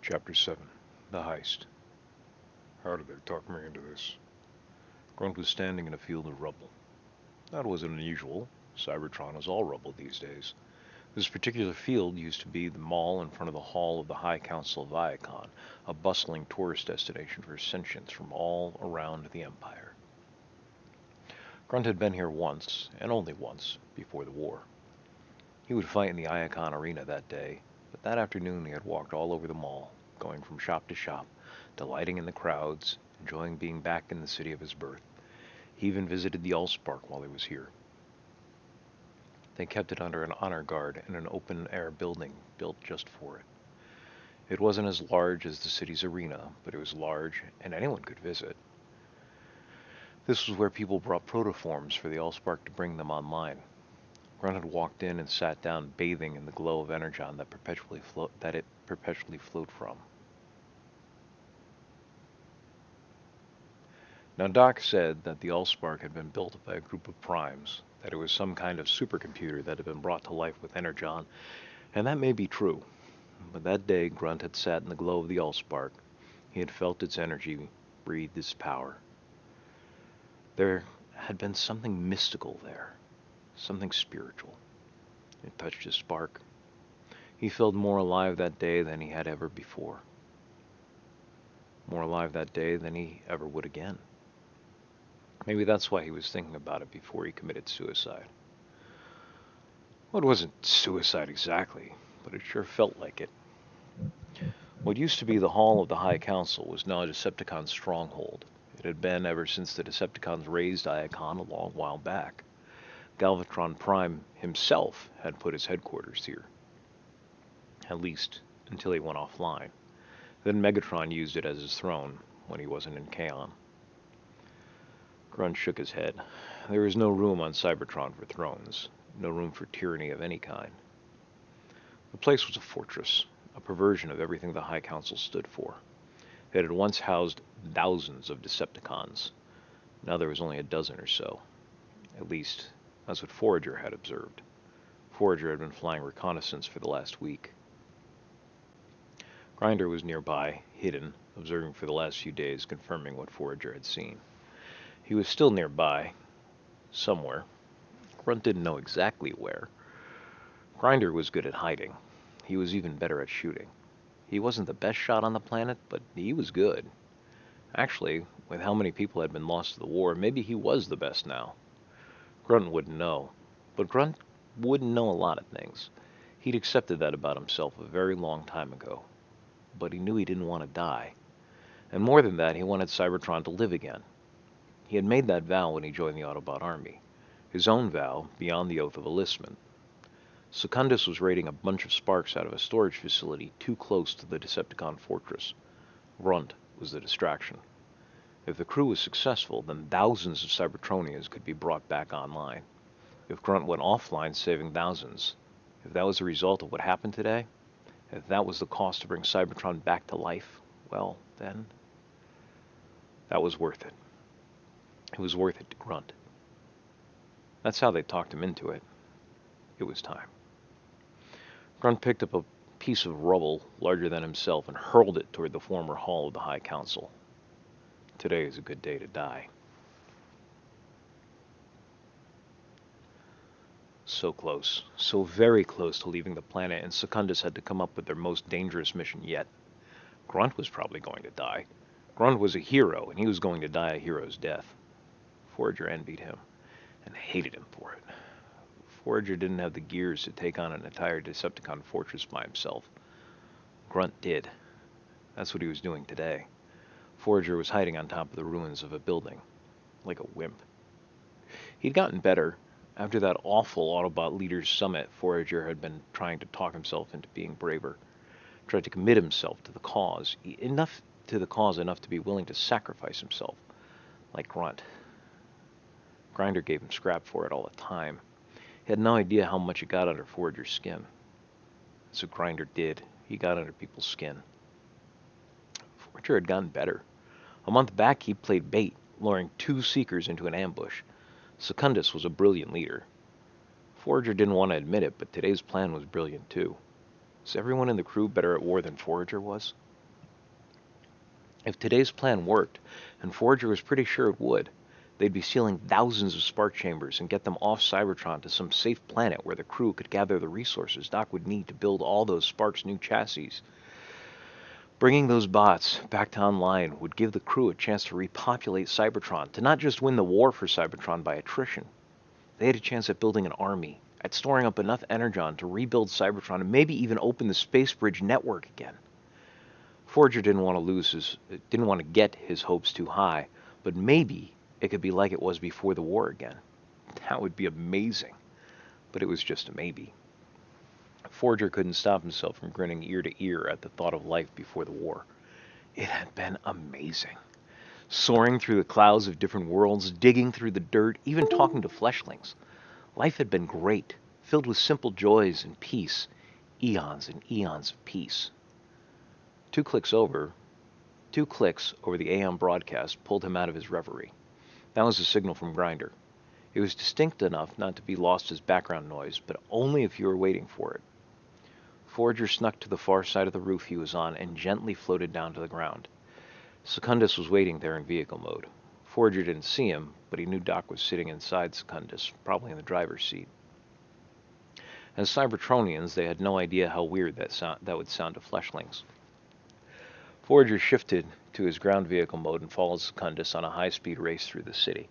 Chapter 7. The Heist. How did they talk me into this? Grunt was standing in a field of rubble. That wasn't unusual. Cybertron is all rubble these days. This particular field used to be the mall in front of the hall of the High Council of Iacon, a bustling tourist destination for sentients from all around the Empire. Grunt had been here once, and only once, before the war. He would fight in the Iacon arena that day, but that afternoon he had walked all over the mall, going from shop to shop, delighting in the crowds, enjoying being back in the city of his birth. He even visited the Allspark while he was here. They kept it under an honor guard in an open-air building built just for it. It wasn't as large as the city's arena, but it was large, and anyone could visit. This was where people brought protoforms for the Allspark to bring them online. Grunt had walked in and sat down, bathing in the glow of energon that it perpetually flowed from. Now Doc said that the Allspark had been built by a group of primes, that it was some kind of supercomputer that had been brought to life with energon, and that may be true. But that day Grunt had sat in the glow of the Allspark. He had felt its energy, breathed its power. There had been something mystical there, something spiritual. It touched his spark. He felt more alive that day than he had ever before. More alive that day than he ever would again. Maybe that's why he was thinking about it before he committed suicide. Well, it wasn't suicide exactly, but it sure felt like it. What used to be the hall of the High Council was now a Decepticon stronghold. It had been ever since the Decepticons raised Iacon a long while back. Galvatron Prime himself had put his headquarters here. At least, until he went offline. Then Megatron used it as his throne when he wasn't in Kaon. Grunt shook his head. There was no room on Cybertron for thrones, no room for tyranny of any kind. The place was a fortress, a perversion of everything the High Council stood for. It had once housed thousands of Decepticons. Now there was only a dozen or so. At least, that's what Forager had observed. Forager had been flying reconnaissance for the last week. Grinder was nearby, hidden, observing for the last few days, confirming what Forager had seen. He was still nearby, somewhere. Grunt didn't know exactly where. Grinder was good at hiding. He was even better at shooting. He wasn't the best shot on the planet, but he was good. Actually, with how many people had been lost to the war, maybe he was the best now. Grunt wouldn't know, but Grunt wouldn't know a lot of things. He'd accepted that about himself a very long time ago. But he knew he didn't want to die. And more than that, he wanted Cybertron to live again. He had made that vow when he joined the Autobot army. His own vow, beyond the oath of enlistment. Secundus was raiding a bunch of sparks out of a storage facility too close to the Decepticon fortress. Grunt was the distraction. If the crew was successful, then thousands of Cybertronians could be brought back online. If Grunt went offline, saving thousands. If that was the result of what happened today, if that was the cost to bring Cybertron back to life, well, then, that was worth it. It was worth it to Grunt. That's how they talked him into it. It was time. Grunt picked up a piece of rubble larger than himself and hurled it toward the former hall of the High Council. Today is a good day to die. So close, so very close to leaving the planet, and Secundus had to come up with their most dangerous mission yet. Grunt was probably going to die. Grunt was a hero, and he was going to die a hero's death. Forager envied him, and hated him for it. Forager didn't have the gears to take on an entire Decepticon fortress by himself. Grunt did. That's what he was doing today. Forager was hiding on top of the ruins of a building, like a wimp. He'd gotten better. After that awful Autobot Leaders Summit, Forager had been trying to talk himself into being braver, tried to commit himself to the cause, enough to be willing to sacrifice himself, like Grunt. Grinder gave him scrap for it all the time. He had no idea how much it got under Forager's skin. That's what Grinder did. He got under people's skin. Forager had gotten better. A month back, he played bait, luring 2 Seekers into an ambush. Secundus was a brilliant leader. Forager didn't want to admit it, but today's plan was brilliant too. Was everyone in the crew better at war than Forager was? If today's plan worked, and Forager was pretty sure it would, they'd be sealing thousands of spark chambers and get them off Cybertron to some safe planet where the crew could gather the resources Doc would need to build all those Spark's new chassis. Bringing those bots back to online would give the crew a chance to repopulate Cybertron, to not just win the war for Cybertron by attrition. They had a chance at building an army, at storing up enough energon to rebuild Cybertron and maybe even open the Space Bridge network again. Forager didn't want to get his hopes too high, but maybe it could be like it was before the war again. That would be amazing, but it was just a maybe. Forager couldn't stop himself from grinning ear to ear at the thought of life before the war. It had been amazing. Soaring through the clouds of different worlds, digging through the dirt, even talking to fleshlings. Life had been great, filled with simple joys and peace, eons and eons of peace. Two clicks over the AM broadcast pulled him out of his reverie. That was a signal from Grinder. It was distinct enough not to be lost as background noise, but only if you were waiting for it. Forager snuck to the far side of the roof he was on and gently floated down to the ground. Secundus was waiting there in vehicle mode. Forager didn't see him, but he knew Doc was sitting inside Secundus, probably in the driver's seat. As Cybertronians, they had no idea how weird that would sound to fleshlings. Forager shifted to his ground vehicle mode and followed Secundus on a high-speed race through the city.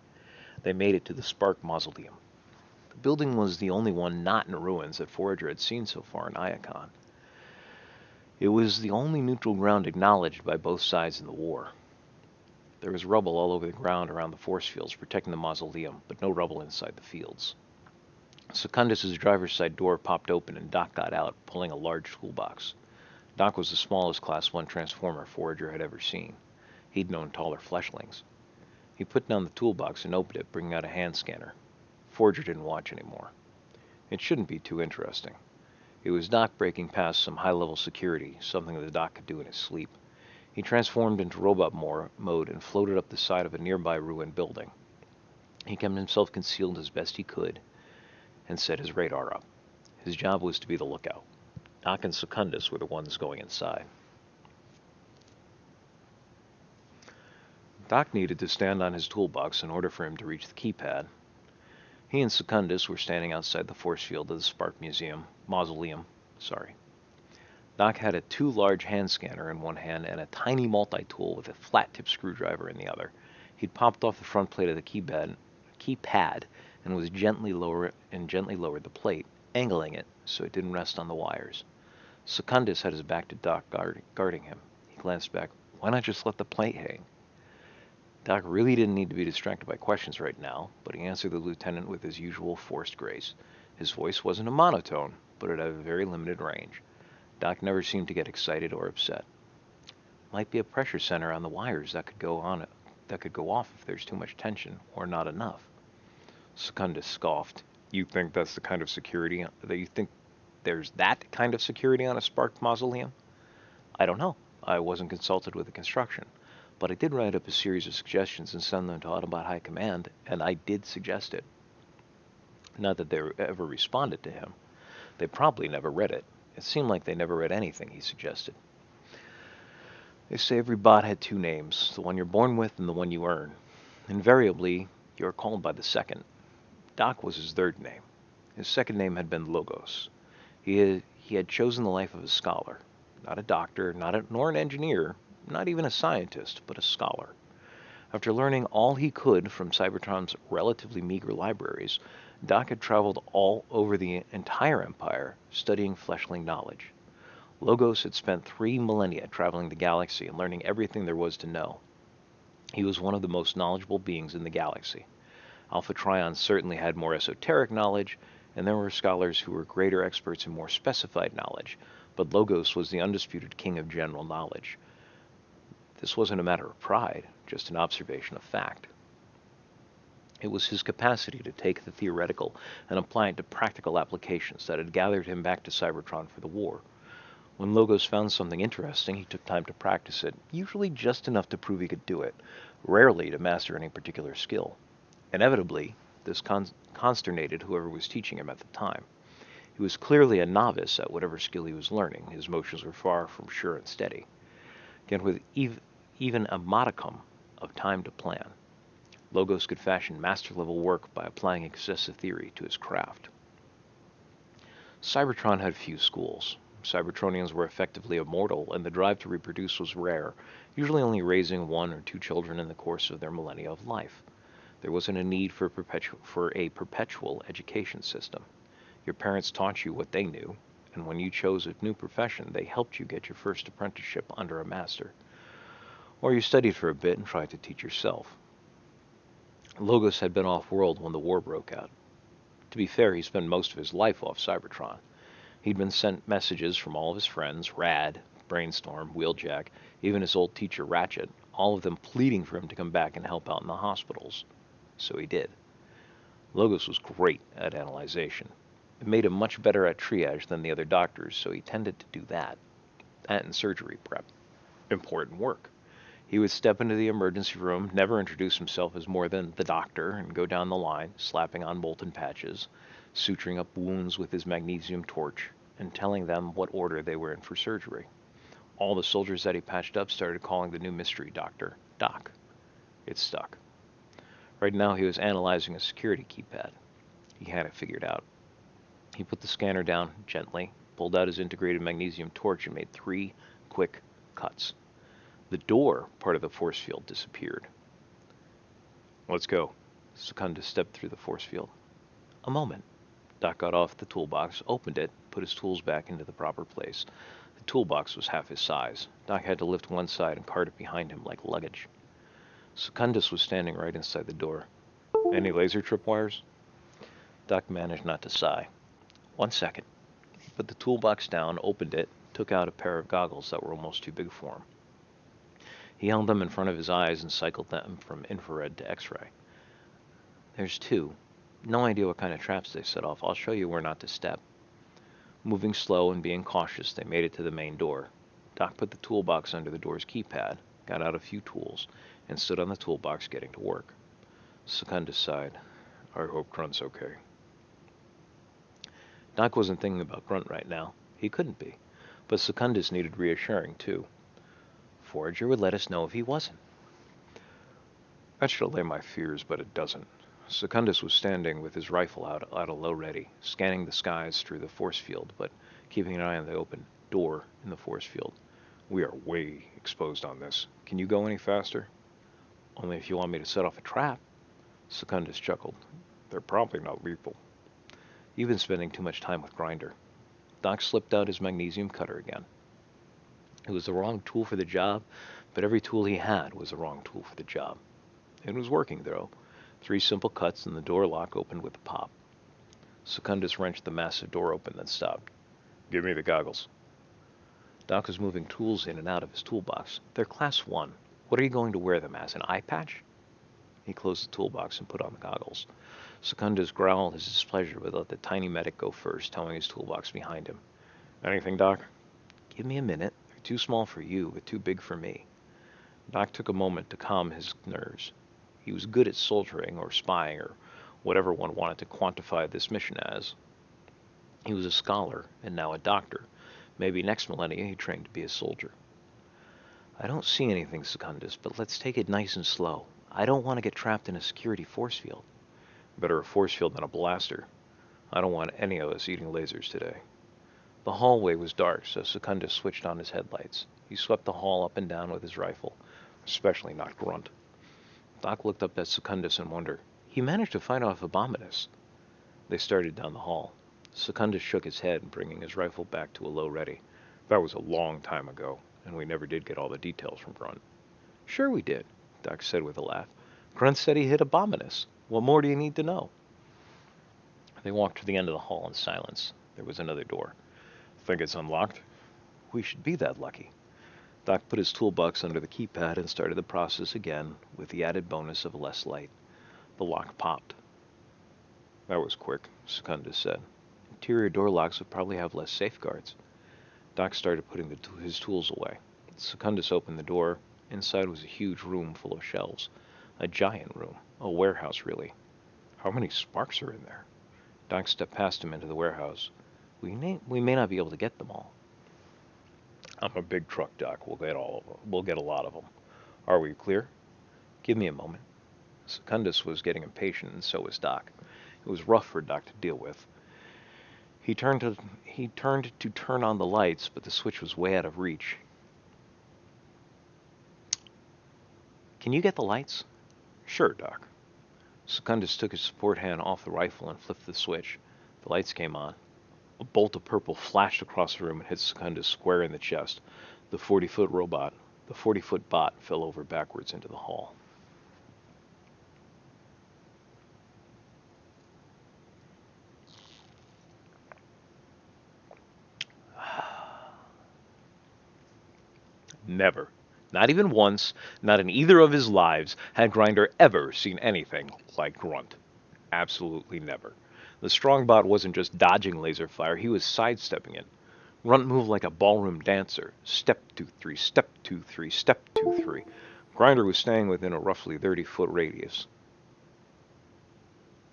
They made it to the Spark Mausoleum. The building was the only one not in ruins that Forager had seen so far in Iacon. It was the only neutral ground acknowledged by both sides in the war. There was rubble all over the ground around the force fields protecting the mausoleum, but no rubble inside the fields. Secundus' driver's side door popped open and Doc got out, pulling a large toolbox. Doc was the smallest Class 1 transformer Forager had ever seen. He'd known taller fleshlings. He put down the toolbox and opened it, bringing out a hand scanner. Forager didn't watch anymore. It shouldn't be too interesting. It was Doc breaking past some high-level security, something that Doc could do in his sleep. He transformed into robot mode and floated up the side of a nearby ruined building. He kept himself concealed as best he could and set his radar up. His job was to be the lookout. Doc and Secundus were the ones going inside. Doc needed to stand on his toolbox in order for him to reach the keypad. He and Secundus were standing outside the force field of the Spark Mausoleum. Doc had a too large hand scanner in one hand and a tiny multi-tool with a flat-tip screwdriver in the other. He'd popped off the front plate of the keypad and was gently lowered the plate, angling it so it didn't rest on the wires. Secundus had his back to Doc, guarding him. He glanced back. Why not just let the plate hang? Doc really didn't need to be distracted by questions right now, but he answered the lieutenant with his usual forced grace. His voice wasn't a monotone, but it had a very limited range. Doc never seemed to get excited or upset. Might be a pressure center on the wires that could go off if there's too much tension, or not enough. Secundus scoffed. You think that's the kind of security that you think there's that kind of security on a Spark Mausoleum? I don't know. I wasn't consulted with the construction. But I did write up a series of suggestions and send them to Autobot High Command, and I did suggest it. Not that they ever responded to him. They probably never read it. It seemed like they never read anything he suggested. They say every bot had two names, the one you're born with and the one you earn. Invariably, you're called by the second. Doc was his third name. His second name had been Logos. He had chosen the life of a scholar. Not a doctor, nor an engineer, not even a scientist, but a scholar. After learning all he could from Cybertron's relatively meager libraries, Doc had traveled all over the entire Empire, studying fleshling knowledge. Logos had spent 3 millennia traveling the galaxy and learning everything there was to know. He was one of the most knowledgeable beings in the galaxy. Alpha Trion certainly had more esoteric knowledge, and there were scholars who were greater experts in more specified knowledge, but Logos was the undisputed king of general knowledge. This wasn't a matter of pride, just an observation of fact. It was his capacity to take the theoretical and apply it to practical applications that had gathered him back to Cybertron for the war. When Logos found something interesting, he took time to practice it, usually just enough to prove he could do it, rarely to master any particular skill. Inevitably, this consternated whoever was teaching him at the time. He was clearly a novice at whatever skill he was learning. His motions were far from sure and steady. Yet with even a modicum of time to plan. Logos could fashion master-level work by applying excessive theory to his craft. Cybertron had few schools. Cybertronians were effectively immortal, and the drive to reproduce was rare, usually only raising one or two children in the course of their millennia of life. There wasn't a need for a perpetual education system. Your parents taught you what they knew, and when you chose a new profession, they helped you get your first apprenticeship under a master. Or you studied for a bit and tried to teach yourself. Logos had been off-world when the war broke out. To be fair, he spent most of his life off Cybertron. He'd been sent messages from all of his friends, Rad, Brainstorm, Wheeljack, even his old teacher Ratchet, all of them pleading for him to come back and help out in the hospitals. So he did. Logos was great at analyzation. It made him much better at triage than the other doctors, so he tended to do that. That and surgery prep. Important work. He would step into the emergency room, never introduce himself as more than the doctor, and go down the line, slapping on molten patches, suturing up wounds with his magnesium torch, and telling them what order they were in for surgery. All the soldiers that he patched up started calling the new mystery doctor Doc. It stuck. Right now he was analyzing a security keypad. He had it figured out. He put the scanner down gently, pulled out his integrated magnesium torch, and made 3 quick cuts. The door part of the force field disappeared. Let's go. Secundus stepped through the force field. A moment. Doc got off the toolbox, opened it, put his tools back into the proper place. The toolbox was half his size. Doc had to lift one side and cart it behind him like luggage. Secundus was standing right inside the door. Any laser tripwires? Doc managed not to sigh. 1 second. He put the toolbox down, opened it, took out a pair of goggles that were almost too big for him. He held them in front of his eyes and cycled them from infrared to X-ray. There's 2. No idea what kind of traps they set off. I'll show you where not to step. Moving slow and being cautious, they made it to the main door. Doc put the toolbox under the door's keypad, got out a few tools, and stood on the toolbox getting to work. Secundus sighed. I hope Grunt's okay. Doc wasn't thinking about Grunt right now. He couldn't be. But Secundus needed reassuring, too. Forager would let us know if he wasn't. That should allay my fears, but it doesn't. Secundus was standing with his rifle out a low ready, scanning the skies through the force field, but keeping an eye on the open door in the force field. We are way exposed on this. Can you go any faster? Only if you want me to set off a trap. Secundus chuckled. They're probably not lethal. You've been spending too much time with Grinder. Doc slipped out his magnesium cutter again. It was the wrong tool for the job, but every tool he had was the wrong tool for the job. It was working, though. 3 simple cuts and the door lock opened with a pop. Secundus wrenched the massive door open, then stopped. Give me the goggles. Doc was moving tools in and out of his toolbox. They're class 1. What are you going to wear them as, an eye patch? He closed the toolbox and put on the goggles. Secundus growled his displeasure but let the tiny medic go first, towing his toolbox behind him. Anything, Doc? Give me a minute. They're too small for you, but too big for me. Doc took a moment to calm his nerves. He was good at soldiering or spying or whatever one wanted to quantify this mission as. He was a scholar and now a doctor. Maybe next millennia he'd train to be a soldier. I don't see anything, Secundus, but let's take it nice and slow. I don't want to get trapped in a security force field. Better a force field than a blaster. I don't want any of us eating lasers today. The hallway was dark, so Secundus switched on his headlights. He swept the hall up and down with his rifle, especially not Grunt. Doc looked up at Secundus in wonder. He managed to fight off Abominus. They started down the hall. Secundus shook his head, bringing his rifle back to a low ready. That was a long time ago, and we never did get all the details from Grunt. Sure we did, Doc said with a laugh. Grunt said he hit Abominus. What more do you need to know? They walked to the end of the hall in silence. There was another door. Think it's unlocked? We should be that lucky. Doc put his toolbox under the keypad and started the process again, with the added bonus of less light. The lock popped. That was quick, Secundus said. Interior door locks would probably have less safeguards. Doc started putting his tools away. Secundus opened the door. Inside was a huge room full of shelves. A giant room. A warehouse, really. How many sparks are in there? Doc stepped past him into the warehouse. We may not be able to get them all. I'm a big truck, Doc. We'll get all of them. We'll get a lot of them. Are we clear? Give me a moment. Secundus was getting impatient, and so was Doc. It was rough for Doc to deal with. He turned to turn on the lights, but the switch was way out of reach. Can you get the lights? Sure, Doc. Secundus took his support hand off the rifle and flipped the switch. The lights came on. A bolt of purple flashed across the room and hit Secundus square in the chest. The 40-foot bot fell over backwards into the hall. Never, not even once, not in either of his lives, had Grinder ever seen anything like Grunt. Absolutely never. The strong bot wasn't just dodging laser fire, he was sidestepping it. Grunt moved like a ballroom dancer. Step 2, 3, step 2, 3, step 2, 3. Grinder was staying within a roughly 30-foot radius.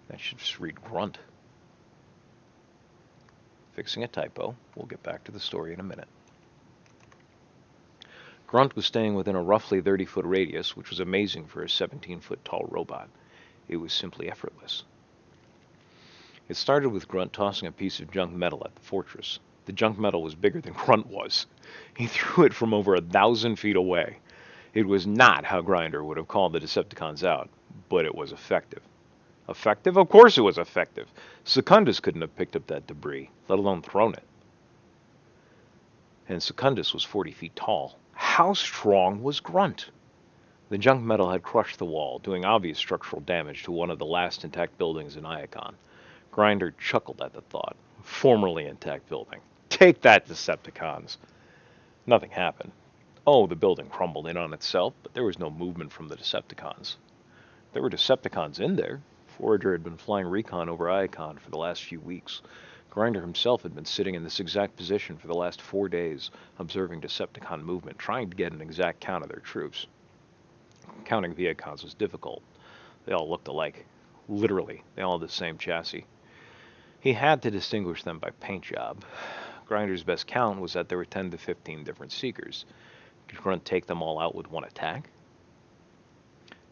That should just read Grunt. Fixing a typo. We'll get back to the story in a minute. Grunt was staying within a roughly 30-foot radius, which was amazing for a 17-foot tall robot. It was simply effortless. It started with Grunt tossing a piece of junk metal at the fortress. The junk metal was bigger than Grunt was. He threw it from over 1,000 feet away. It was not how Grinder would have called the Decepticons out, but it was effective. Effective? Of course it was effective. Secundus couldn't have picked up that debris, let alone thrown it. And Secundus was 40 feet tall. How strong was Grunt? The junk metal had crushed the wall, doing obvious structural damage to one of the last intact buildings in Iacon. Grinder chuckled at the thought. Formerly intact building. Take that, Decepticons! Nothing happened. Oh, the building crumbled in on itself, but there was no movement from the Decepticons. There were Decepticons in there. Forager had been flying recon over Iacon for the last few weeks. Grinder himself had been sitting in this exact position for the last 4 days, observing Decepticon movement, trying to get an exact count of their troops. Counting Viacons was difficult. They all looked alike. Literally, they all had the same chassis. He had to distinguish them by paint job. Grinder's best count was that there were 10 to 15 different Seekers. Could Grunt take them all out with one attack?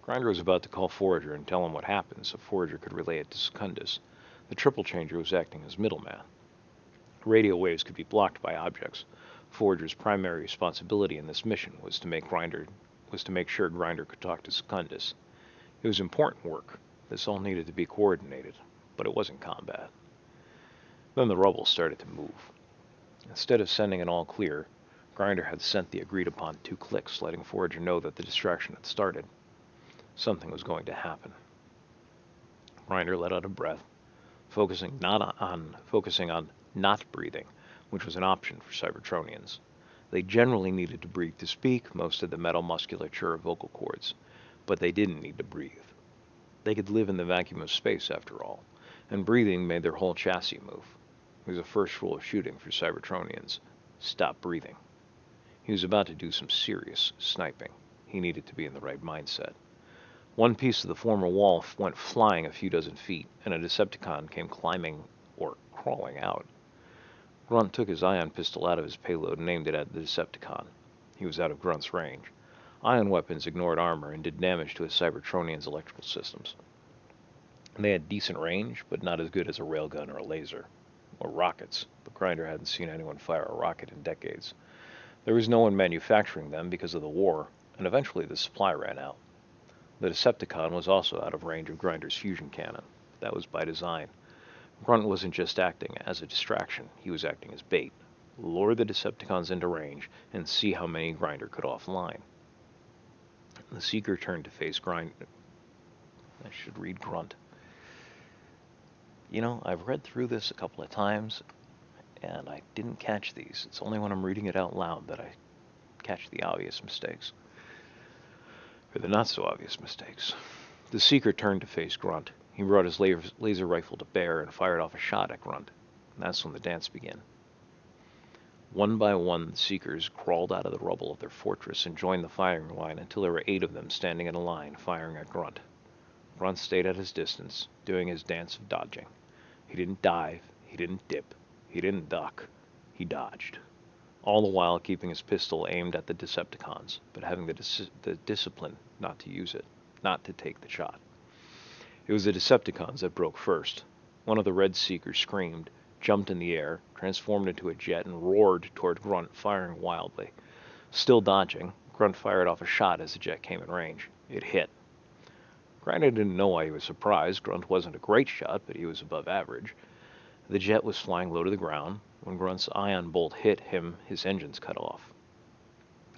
Grinder was about to call Forager and tell him what happened so Forager could relay it to Secundus. The triple changer was acting as middleman. Radio waves could be blocked by objects. Forager's primary responsibility in this mission was to make sure Grinder could talk to Secundus. It was important work. This all needed to be coordinated, but it wasn't combat. Then the rubble started to move. Instead of sending an all clear, Grinder had sent the agreed upon 2 clicks, letting Forager know that the distraction had started. Something was going to happen. Grinder let out a breath, focusing on not breathing, which was an option for Cybertronians. They generally needed to breathe to speak, most of the metal musculature of vocal cords, but they didn't need to breathe. They could live in the vacuum of space, after all, and breathing made their whole chassis move. It was the first rule of shooting for Cybertronians. Stop breathing. He was about to do some serious sniping. He needed to be in the right mindset. One piece of the former wall went flying a few dozen feet, and a Decepticon came climbing or crawling out. Grunt took his ion pistol out of his payload and aimed it at the Decepticon. He was out of Grunt's range. Ion weapons ignored armor and did damage to his Cybertronian's electrical systems. They had decent range, but not as good as a railgun or a laser. Or rockets, but Grinder hadn't seen anyone fire a rocket in decades. There was no one manufacturing them because of the war, and eventually the supply ran out. The Decepticon was also out of range of Grinder's fusion cannon. That was by design. Grunt wasn't just acting as a distraction, he was acting as bait. Lure the Decepticons into range and see how many Grinder could offline. The Seeker turned to face Grinder. I should read Grunt. You know, I've read through this a couple of times, and I didn't catch these. It's only when I'm reading it out loud that I catch the obvious mistakes. Or the not-so-obvious mistakes. The Seeker turned to face Grunt. He brought his laser rifle to bear and fired off a shot at Grunt. And that's when the dance began. One by one, the Seekers crawled out of the rubble of their fortress and joined the firing line until there were 8 of them standing in a line, firing at Grunt. Grunt stayed at his distance, doing his dance of dodging. He didn't dive, he didn't dip, he didn't duck, he dodged. all the while keeping his pistol aimed at the Decepticons, but having the discipline not to use it, not to take the shot. It was the Decepticons that broke first. One of the Red Seekers screamed, jumped in the air, transformed into a jet, and roared toward Grunt, firing wildly. Still dodging, Grunt fired off a shot as the jet came in range. It hit. Grinder didn't know why he was surprised. Grunt wasn't a great shot, but he was above average. The jet was flying low to the ground. When Grunt's ion bolt hit him, his engines cut off.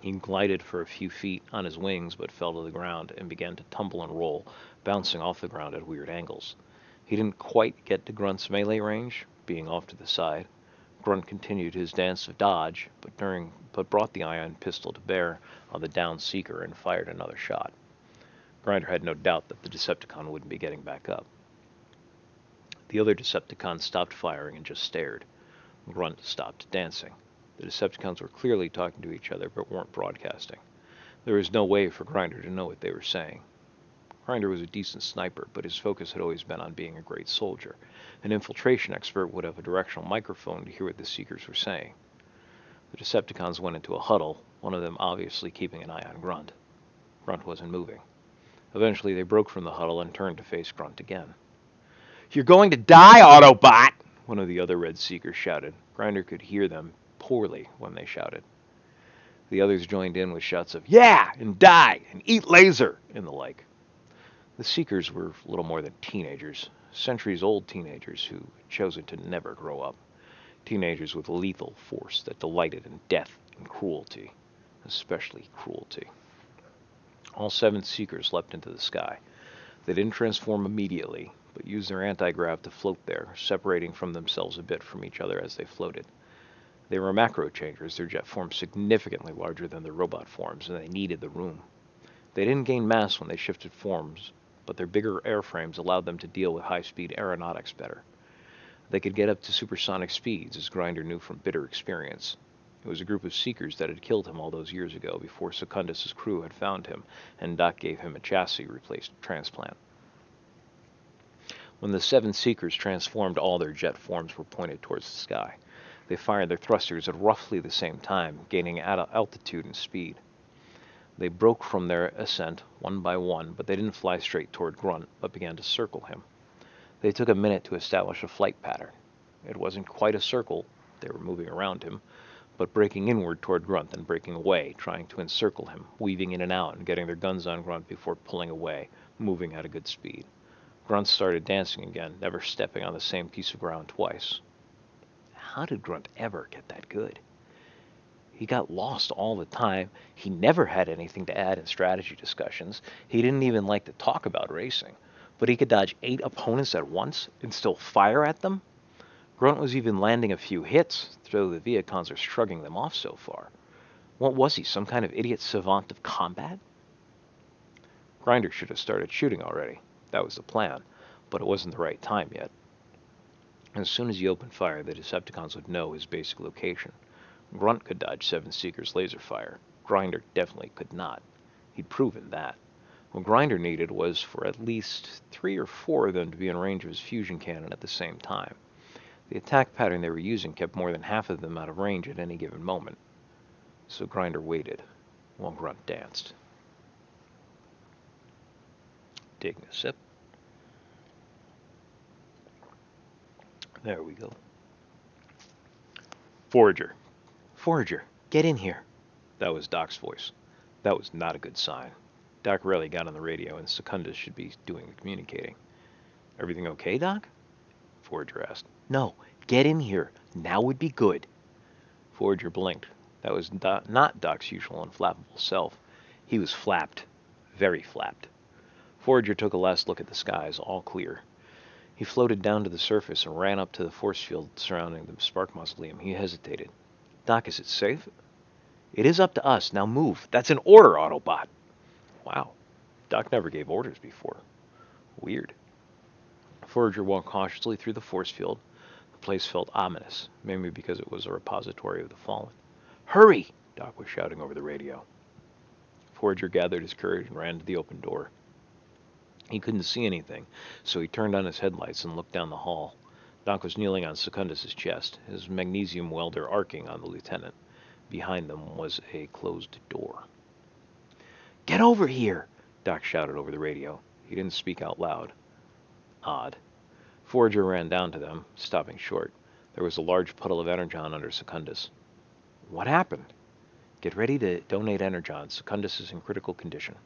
He glided for a few feet on his wings, but fell to the ground and began to tumble and roll, bouncing off the ground at weird angles. He didn't quite get to Grunt's melee range, being off to the side. Grunt continued his dance of dodge, but brought the ion pistol to bear on the downed Seeker and fired another shot. Grinder had no doubt that the Decepticon wouldn't be getting back up. The other Decepticons stopped firing and just stared. Grunt stopped dancing. The Decepticons were clearly talking to each other, but weren't broadcasting. There was no way for Grinder to know what they were saying. Grinder was a decent sniper, but his focus had always been on being a great soldier. An infiltration expert would have a directional microphone to hear what the Seekers were saying. The Decepticons went into a huddle, one of them obviously keeping an eye on Grunt. Grunt wasn't moving. Eventually they broke from the huddle and turned to face Grunt again. "You're going to die, Autobot!" one of the other Red Seekers shouted. Grinder could hear them poorly when they shouted. The others joined in with shouts of, "Yeah! And die! And eat laser!" and the like. The Seekers were little more than teenagers, centuries-old teenagers who had chosen to never grow up. Teenagers with lethal force that delighted in death and cruelty, especially cruelty. All 7 Seekers leapt into the sky. They didn't transform immediately, but used their anti-grav to float there, separating from themselves a bit from each other as they floated. They were macro changers, their jet forms significantly larger than their robot forms, and they needed the room. They didn't gain mass when they shifted forms, but their bigger airframes allowed them to deal with high-speed aeronautics better. They could get up to supersonic speeds, as Grinder knew from bitter experience. It was a group of Seekers that had killed him all those years ago, before Secundus' crew had found him, and Doc gave him a chassis replaced transplant. When the 7 Seekers transformed, all their jet forms were pointed towards the sky. They fired their thrusters at roughly the same time, gaining altitude and speed. They broke from their ascent one by one, but they didn't fly straight toward Grunt, but began to circle him. They took a minute to establish a flight pattern. It wasn't quite a circle, they were moving around him, but breaking inward toward Grunt, then breaking away, trying to encircle him, weaving in and out and getting their guns on Grunt before pulling away, moving at a good speed. Grunt started dancing again, never stepping on the same piece of ground twice. How did Grunt ever get that good? He got lost all the time. He never had anything to add in strategy discussions. He didn't even like to talk about racing. But he could dodge 8 opponents at once and still fire at them? Grunt was even landing a few hits, though the Viacons are shrugging them off so far. What was he, some kind of idiot savant of combat? Grinder should have started shooting already. That was the plan, but it wasn't the right time yet. As soon as he opened fire, the Decepticons would know his basic location. Grunt could dodge 7 Seekers' laser fire. Grinder definitely could not. He'd proven that. What Grinder needed was for at least 3 or 4 of them to be in range of his fusion cannon at the same time. The attack pattern they were using kept more than half of them out of range at any given moment. So Grinder waited, while Grunt danced. Taking a sip. There we go. Forager. Forager, get in here. That was Doc's voice. That was not a good sign. Doc rarely got on the radio, and Secundus should be doing the communicating. "Everything okay, Doc?" Forager asked. "No, get in here. Now would be good." Forager blinked. That was not Doc's usual unflappable self. He was flapped. Very flapped. Forager took a last look at the skies, all clear. He floated down to the surface and ran up to the force field surrounding the Spark Mausoleum. He hesitated. "Doc, is it safe?" "It is up to us. Now move. That's an order, Autobot." Wow. Doc never gave orders before. Weird. Forager walked cautiously through the force field. The place felt ominous, maybe because it was a repository of the fallen. "Hurry!" Doc was shouting over the radio. Forager gathered his courage and ran to the open door. He couldn't see anything, so he turned on his headlights and looked down the hall. Doc was kneeling on Secundus' chest, his magnesium welder arcing on the lieutenant. Behind them was a closed door. "Get over here!" Doc shouted over the radio. He didn't speak out loud. Odd. Forager ran down to them, stopping short. There was a large puddle of energon under Secundus. "What happened?" "Get ready to donate energon. Secundus is in critical condition."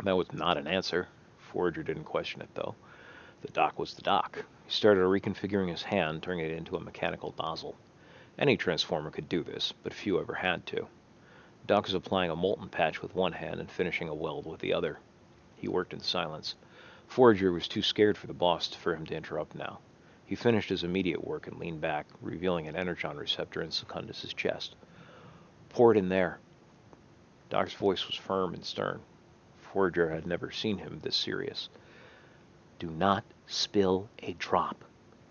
That was not an answer. Forager didn't question it, though. The doc was the doc. He started reconfiguring his hand, turning it into a mechanical nozzle. Any transformer could do this, but few ever had to. Doc was applying a molten patch with one hand and finishing a weld with the other. He worked in silence. Forager was too scared for the boss for him to interrupt now. He finished his immediate work and leaned back, revealing an energon receptor in Secundus' chest. "Pour it in there." Doc's voice was firm and stern. Forager had never seen him this serious. "Do not spill a drop."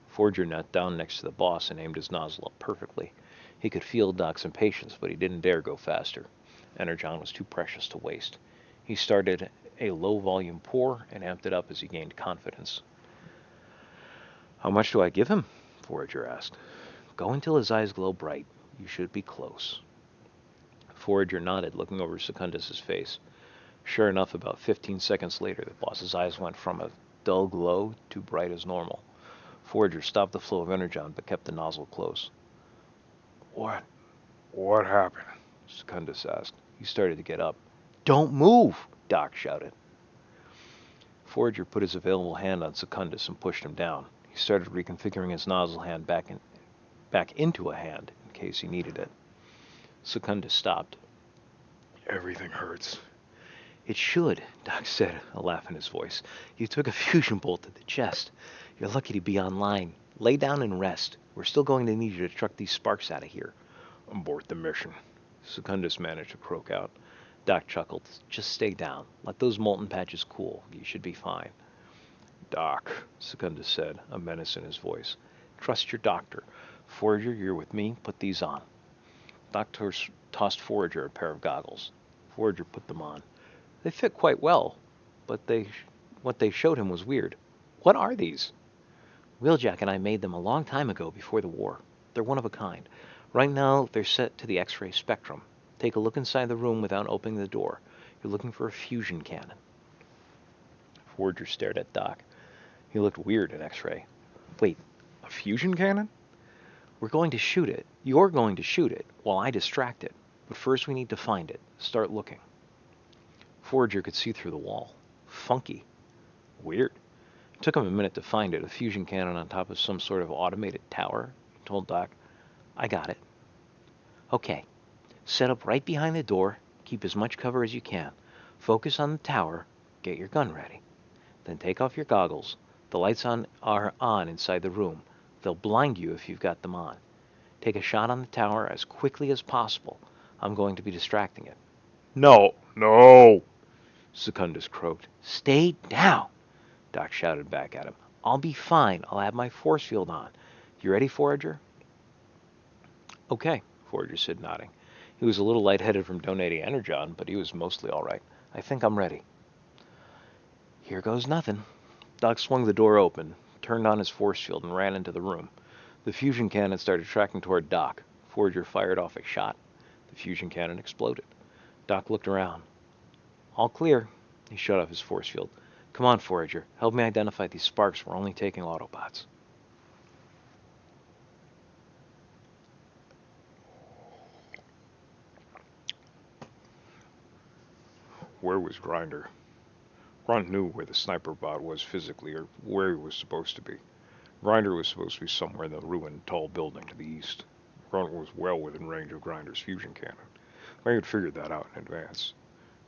Forager knelt down next to the boss and aimed his nozzle up perfectly. He could feel Doc's impatience, but he didn't dare go faster. Energon was too precious to waste. He started a low-volume pour and amped it up as he gained confidence. "How much do I give him?" Forager asked. "Go until his eyes glow bright. You should be close." Forager nodded, looking over Secundus' face. Sure enough, about 15 seconds later, the boss's eyes went from a dull glow to bright as normal. Forager stopped the flow of energon, but kept the nozzle close. What happened?" Secundus asked. He started to get up. "Don't move!" Doc shouted. Forager put his available hand on Secundus and pushed him down. He started reconfiguring his nozzle hand back into a hand, in case he needed it. Secundus stopped. "Everything hurts." "It should," Doc said, a laugh in his voice. "You took a fusion bolt to the chest. You're lucky to be online. Lay down and rest. We're still going to need you to truck these sparks out of here." "Abort the mission," Secundus managed to croak out. Doc chuckled. "Just stay down. Let those molten patches cool. You should be fine." "Doc," Secundus said, a menace in his voice. "Trust your doctor. Forager, you're with me. Put these on." Doc tossed Forager a pair of goggles. Forager put them on. They fit quite well, but what they showed him was weird. "What are these?" "Wheeljack and I made them a long time ago before the war. They're one of a kind. Right now, they're set to the X-ray spectrum. Take a look inside the room without opening the door. You're looking for a fusion cannon." Forager stared at Doc. He looked weird in X-ray. "Wait, a fusion cannon?" "We're going to shoot it. You're going to shoot it, while I distract it. But first we need to find it. Start looking." Forager could see through the wall. Funky. Weird. It took him a minute to find it, a fusion cannon on top of some sort of automated tower. He told Doc, "I got it." "Okay. Set up right behind the door. Keep as much cover as you can. Focus on the tower. Get your gun ready. Then take off your goggles. The lights are on inside the room. They'll blind you if you've got them on. Take a shot on the tower as quickly as possible. I'm going to be distracting it." "No, no!" Secundus croaked. "Stay down!" Doc shouted back at him. "I'll be fine. I'll have my force field on. You ready, Forager?" "Okay," Forager said, nodding. He was a little lightheaded from donating energon, but he was mostly all right. "I think I'm ready." "Here goes nothing." Doc swung the door open, turned on his force field, and ran into the room. The fusion cannon started tracking toward Doc. Forager fired off a shot. The fusion cannon exploded. Doc looked around. "All clear." He shut off his force field. "Come on, Forager. Help me identify these sparks. We're only taking Autobots." Where was Grinder? Grunt knew where the sniper bot was physically, or where he was supposed to be. Grinder was supposed to be somewhere in the ruined tall building to the east. Grunt was well within range of Grinder's fusion cannon. They had figured that out in advance.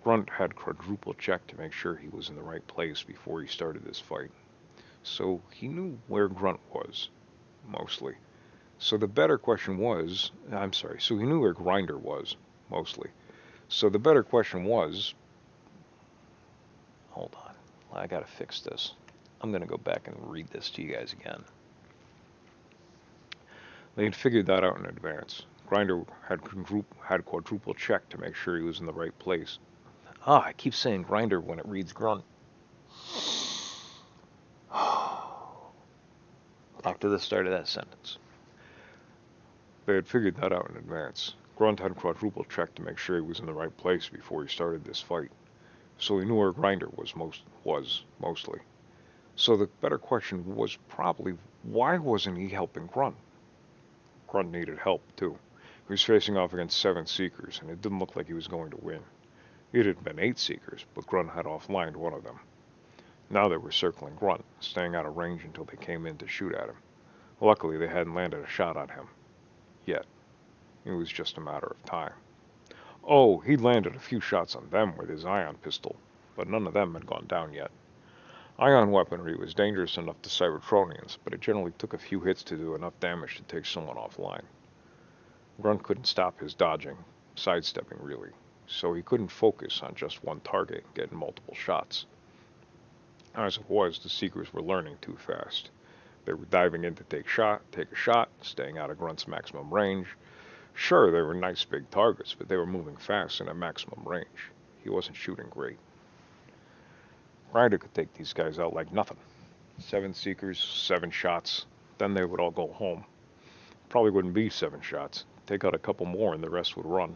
Grunt had quadruple checked to make sure he was in the right place before he started this fight. So he knew where Grunt was, mostly. So he knew where Grinder was, mostly. So the better question was, Hold on. I gotta fix this. I'm gonna go back and read this to you guys again. they had figured that out in advance. Grinder had quadruple checked to make sure he was in the right place. I keep saying Grinder when it reads Grunt. Back to the start of that sentence. They had figured that out in advance. Grunt had quadruple-checked to make sure he was in the right place before he started this fight, so he knew where Grinder was mostly. So the better question was probably, why wasn't he helping Grunt? Grunt needed help, too. He was facing off against 7 Seekers, and it didn't look like he was going to win. It had been 8 Seekers, but Grunt had offlined one of them. Now they were circling Grunt, staying out of range until they came in to shoot at him. Luckily, they hadn't landed a shot on him. Yet. It was just a matter of time. Oh, he'd landed a few shots on them with his ion pistol, but none of them had gone down yet. Ion weaponry was dangerous enough to Cybertronians, but it generally took a few hits to do enough damage to take someone offline. Grunt couldn't stop his dodging, sidestepping really, so he couldn't focus on just one target, getting multiple shots. As it was, the Seekers were learning too fast. They were diving in to take a shot, staying out of Grunt's maximum range. Sure, they were nice big targets, but they were moving fast and at maximum range. He wasn't shooting great. Ryder could take these guys out like nothing. 7 Seekers, 7 shots, then they would all go home. Probably wouldn't be 7 shots. Take out a couple more and the rest would run.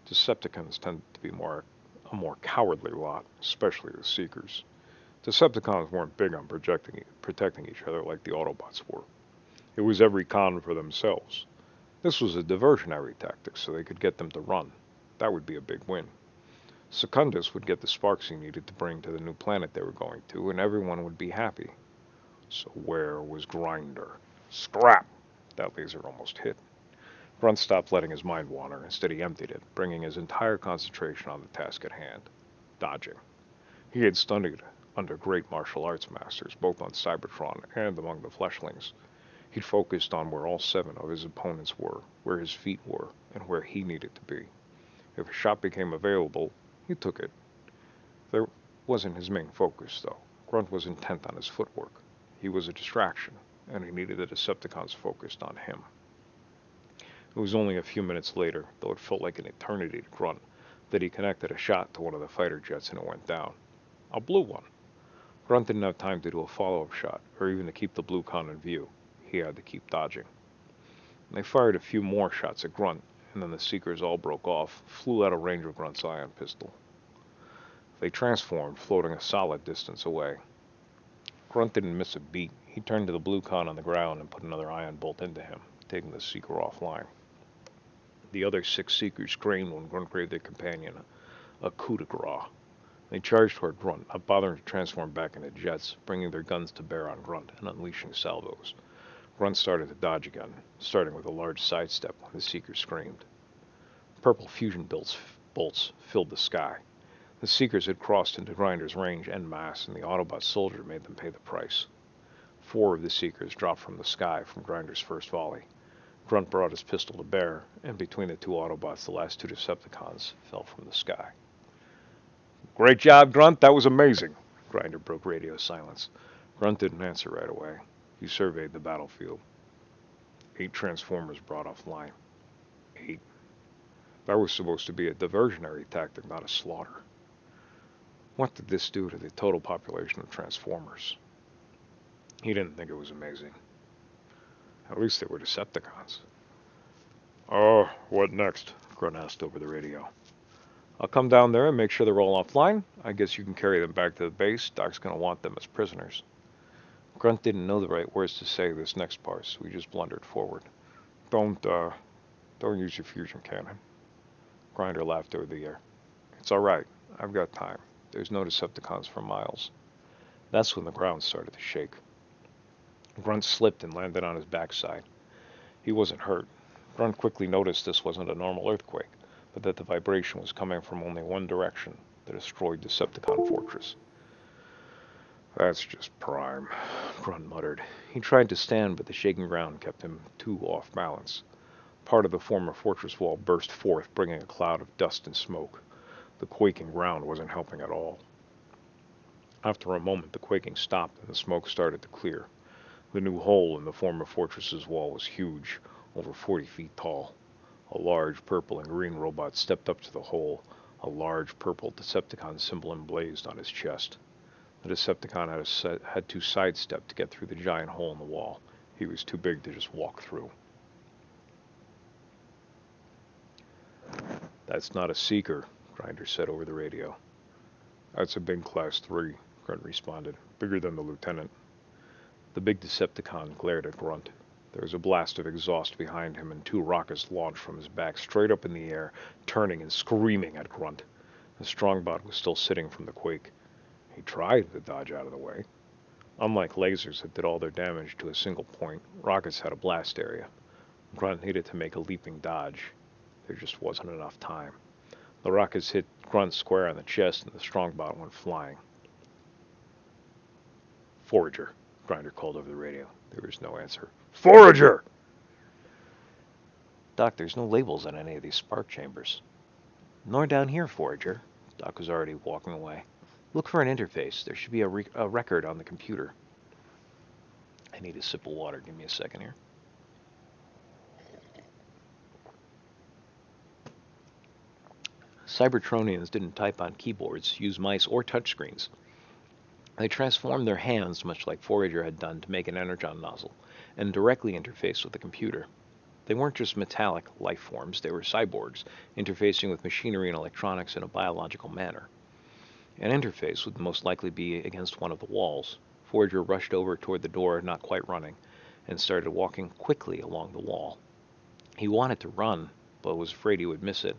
Decepticons tend to be a more cowardly lot, especially the Seekers. Decepticons weren't big on protecting each other like the Autobots were. It was every con for themselves. This was a diversionary tactic, so they could get them to run. That would be a big win. Secundus would get the sparks he needed to bring to the new planet they were going to, and everyone would be happy. So where was Grinder? Scrap! That laser almost hit. Grunt stopped letting his mind wander. Instead, he emptied it, bringing his entire concentration on the task at hand. Dodging. He had studied under great martial arts masters, both on Cybertron and among the Fleshlings. He'd focused on where all 7 of his opponents were, where his feet were, and where he needed to be. If a shot became available, he took it. That wasn't his main focus, though. Grunt was intent on his footwork. He was a distraction, and he needed the Decepticons focused on him. It was only a few minutes later, though it felt like an eternity to Grunt, that he connected a shot to one of the fighter jets and it went down. A blue one. Grunt didn't have time to do a follow-up shot, or even to keep the blue con in view. He had to keep dodging. They fired a few more shots at Grunt, and then the Seekers all broke off, flew out of range of Grunt's ion pistol. They transformed, floating a solid distance away. Grunt didn't miss a beat. He turned to the blue con on the ground and put another ion bolt into him, taking the Seeker offline. The other 6 Seekers screamed when Grunt gave their companion a coup de grace. They charged toward Grunt, not bothering to transform back into jets, bringing their guns to bear on Grunt and unleashing salvos. Grunt started to dodge again, starting with a large sidestep when the Seeker screamed. Purple fusion bolts filled the sky. The Seekers had crossed into Grinder's range en masse, and the Autobot soldier made them pay the price. 4 of the Seekers dropped from the sky from Grinder's first volley. Grunt brought his pistol to bear, and between the 2 Autobots, the last 2 Decepticons fell from the sky. Great job, Grunt. That was amazing. Grinder broke radio silence. Grunt didn't answer right away. He surveyed the battlefield. 8 Transformers brought offline. 8. That was supposed to be a diversionary tactic, not a slaughter. What did this do to the total population of Transformers? He didn't think it was amazing. At least they were Decepticons. Oh, what next? Grunt asked over the radio. I'll come down there and make sure they're all offline. I guess you can carry them back to the base. Doc's gonna want them as prisoners. Grunt didn't know the right words to say this next part, so he just blundered forward. Don't use your fusion cannon. Grinder laughed over the air. It's all right. I've got time. There's no Decepticons for miles. That's when the ground started to shake. Grunt slipped and landed on his backside. He wasn't hurt. Grunt quickly noticed this wasn't a normal earthquake, but that the vibration was coming from only one direction, the destroyed Decepticon fortress. That's just prime, Grunt muttered. He tried to stand, but the shaking ground kept him too off balance. Part of the former fortress wall burst forth, bringing a cloud of dust and smoke. The quaking ground wasn't helping at all. After a moment, the quaking stopped and the smoke started to clear. The new hole in the former fortress's wall was huge, over 40 feet tall. A large purple and green robot stepped up to the hole, a large purple Decepticon symbol emblazed on his chest. The Decepticon had to sidestep to get through the giant hole in the wall. He was too big to just walk through. That's not a seeker, Grinder said over the radio. That's a big Class 3, Grunt responded. Bigger than the lieutenant. The big Decepticon glared at Grunt. There was a blast of exhaust behind him, and 2 rockets launched from his back straight up in the air, turning and screaming at Grunt. The Strongbot was still sitting from the quake. He tried to dodge out of the way. Unlike lasers that did all their damage to a single point, rockets had a blast area. Grunt needed to make a leaping dodge. There just wasn't enough time. The rockets hit Grunt square on the chest, and the Strongbot went flying. Forager, Grinder called over the radio. There was no answer. Forager! Doc, there's no labels on any of these spark chambers. Nor down here, Forager. Doc was already walking away. Look for an interface. There should be a record on the computer. I need a sip of water. Give me a second here. Cybertronians didn't type on keyboards, use mice, or touchscreens. They transformed their hands, much like Forager had done, to make an energon nozzle, and directly interfaced with the computer. They weren't just metallic life forms, they were cyborgs, interfacing with machinery and electronics in a biological manner. An interface would most likely be against one of the walls. Forager rushed over toward the door, not quite running, and started walking quickly along the wall. He wanted to run, but was afraid he would miss it.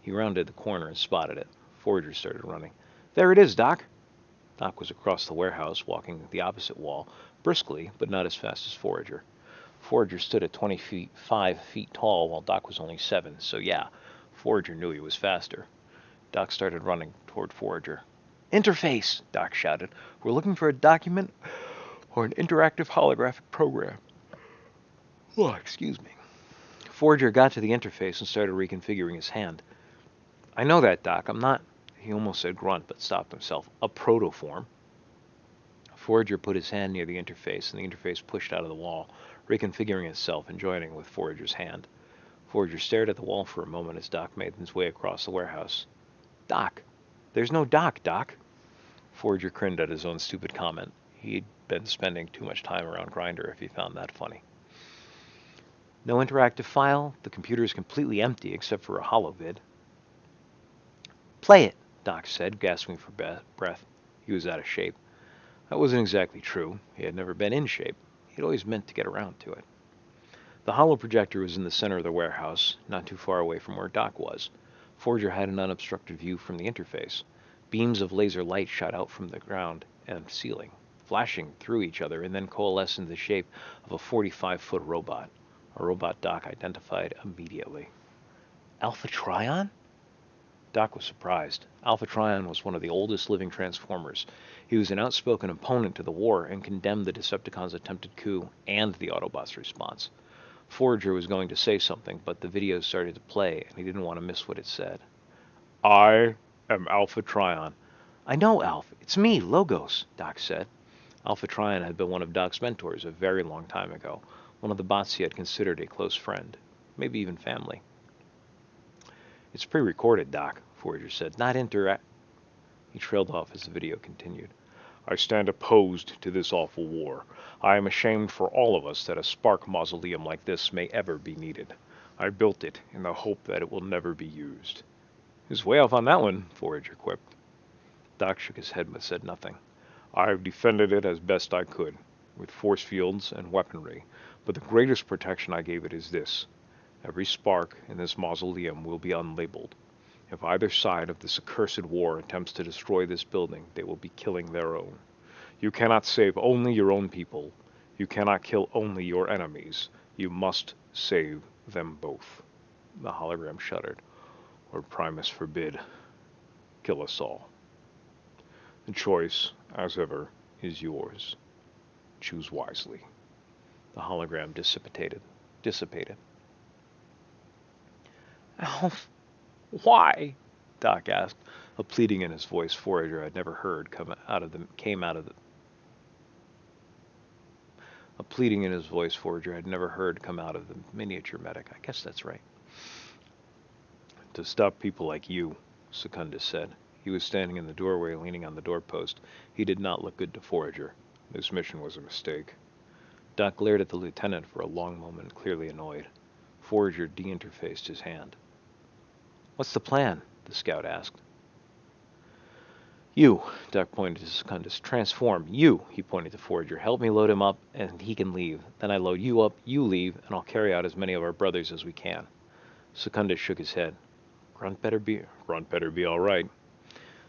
He rounded the corner and spotted it. Forager started running. There it is, Doc! Doc was across the warehouse, walking the opposite wall, briskly, but not as fast as Forager. Forager stood at 25 feet tall, while Doc was only 7, so yeah, Forager knew he was faster. Doc started running toward Forager. Interface! Doc shouted. We're looking for a document or an interactive holographic program. Oh, excuse me. Forager got to the interface and started reconfiguring his hand. I know that, Doc. I'm not, he almost said grunt, but stopped himself, a protoform. Forager put his hand near the interface, and the interface pushed out of the wall, reconfiguring itself and joining with Forager's hand. Forager stared at the wall for a moment as Doc made his way across the warehouse. Doc! There's no Doc, Doc! Forager grinned at his own stupid comment. He'd been spending too much time around Grinder if he found that funny. No interactive file. The computer is completely empty except for a holovid. Play it, Doc said, gasping for breath. He was out of shape. That wasn't exactly true. He had never been in shape. He'd always meant to get around to it. The holo projector was in the center of the warehouse, not too far away from where Doc was. Forager had an unobstructed view from the interface. Beams of laser light shot out from the ground and ceiling, flashing through each other and then coalesced into the shape of a 45-foot robot. A robot Doc identified immediately. Alpha Trion? Doc was surprised. Alpha Trion was one of the oldest living Transformers. He was an outspoken opponent to the war and condemned the Decepticons' attempted coup and the Autobots' response. Forager was going to say something, but the video started to play, and he didn't want to miss what it said. I am Alpha Trion. I know, Alpha. It's me, Logos, Doc said. Alpha Trion had been one of Doc's mentors a very long time ago, one of the bots he had considered a close friend, maybe even family. It's pre-recorded, Doc, Forager said. Not He trailed off as the video continued. I stand opposed to this awful war. I am ashamed for all of us that a spark mausoleum like this may ever be needed. I built it in the hope that it will never be used. He's way off on that one, Forager quipped. Doc shook his head but said nothing. I have defended it as best I could, with force fields and weaponry, but the greatest protection I gave it is this. Every spark in this mausoleum will be unlabeled. If either side of this accursed war attempts to destroy this building, they will be killing their own. You cannot save only your own people. You cannot kill only your enemies. You must save them both. The hologram shuddered. Or Primus forbid, kill us all. The choice, as ever, is yours. Choose wisely. The hologram dissipated. Alf, why? Doc asked, a pleading in his voice Forager had never heard A pleading in his voice Forager had never heard come out of the miniature medic. I guess that's right. To stop people like you, Secundus said. He was standing in the doorway, leaning on the doorpost. He did not look good to Forager. This mission was a mistake. Doc glared at the lieutenant for a long moment, clearly annoyed. Forager de-interfaced his hand. What's the plan? The scout asked. You, Doc pointed to Secundus. Transform. You, he pointed to Forager. Help me load him up, and he can leave. Then I load you up, you leave, and I'll carry out as many of our brothers as we can. Secundus shook his head. Grunt better be all right.